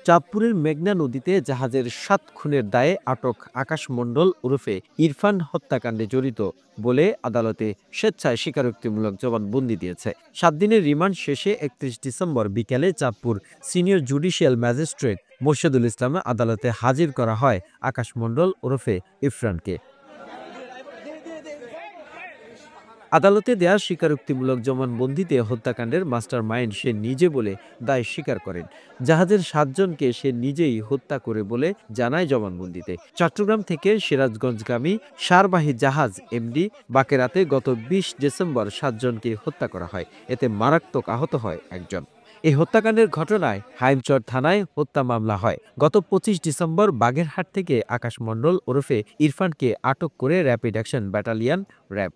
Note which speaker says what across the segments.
Speaker 1: চাঁদপুরের মেঘনা নদীতে জাহাজের ৭ খুনের দায়ে আটক আকাশ মণ্ডল ওরফে ইরফান হত্যাকাণ্ডে জড়িত বলে আদালতে স্বেচ্ছায় স্বীকারোক্তিমূলক জবানবন্দি দিয়েছে। ৭ দিনের রিমান্ড শেষে ৩১ ডিসেম্বর বিকেলে Chandpur senior judicial magistrate Morshedul Islam আদালতে হাজির করা হয় আকাশ মণ্ডল ওরফে ইরফানকে। আদালতে দেয়া স্বীকারোক্তিমূলক জবানবন্দিতে হত্যাকাণ্ডের মাস্টার মাইন্ড সে নিজে বলে দায় স্বীকার করেন। জাহাজের ৭ জনকে সে নিজেই হত্যা করে বলে জানায় জবানবন্দিতে। চট্টগ্রাম থেকে সিরাজগঞ্জগামী সারবাহী জাহাজ এমডি বাকেরাতে গত ২০ ডিসেম্বর ৭ জনকে হত্যা করা হয়। এতে মারাত্মক আহত হয় একজন। এই হত্যাকাণ্ডের ঘটনায় হাইমচর থানায় হত্যা মামলা হয়। গত ২৫ ডিসেম্বর বাগেরহাট থেকে আকাশ মণ্ডল ওরফে ইরফানকে আটক করে র্যাপিড অ্যাকশন ব্যাটালিয়ন র্যাব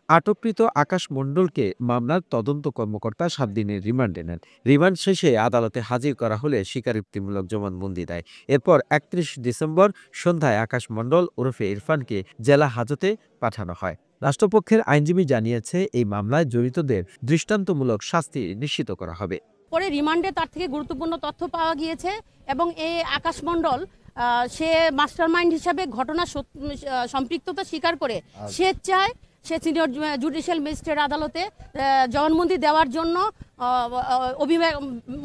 Speaker 1: আটককৃত আকাশ মণ্ডলকে মামলার তদন্ত কর্মকর্তা ৭ দিনের রিমান্ডে নেন। রিমান্ড শেষে আদালতে হাজির করা হলে স্বীকারোক্তিমূলক জবানবন্দি দেয়। এরপর ৩১ ডিসেম্বর সন্ধ্যায় আকাশ মণ্ডল ওরফে ইরফানকে জেলা হাজতে পাঠানো হয়। রাষ্ট্রপক্ষের আইনজীবী জানিয়েছে, এই মামলায় জড়িতদের দৃষ্টান্তমূলক শাস্তি নিশ্চিত করা হবে।
Speaker 2: পরে রিমান্ডে তার থেকে গুরুত্বপূর্ণ তথ্য পাওয়া গিয়েছে এবং এই আকাশ মণ্ডল সে মাস্টারমাইন্ড হিসাবে ঘটনা সম্পৃক্ততা স্বীকার করে সে সিনিয়র জুডিশিয়াল ম্যাজিস্ট্রেট আদালতে জবানবন্দি দেওয়ার জন্য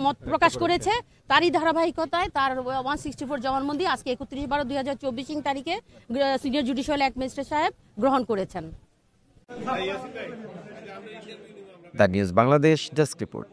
Speaker 2: মত প্রকাশ করেছে। তারই ধারাবাহিকতায় তার 164 জবানবন্দি আজকে ৩১/12/2024 তারিখে সিনিয়র জুডিশিয়াল ম্যাজিস্ট্রেট সাহেব গ্রহণ করেছেন।
Speaker 1: The news Bangladesh desk report.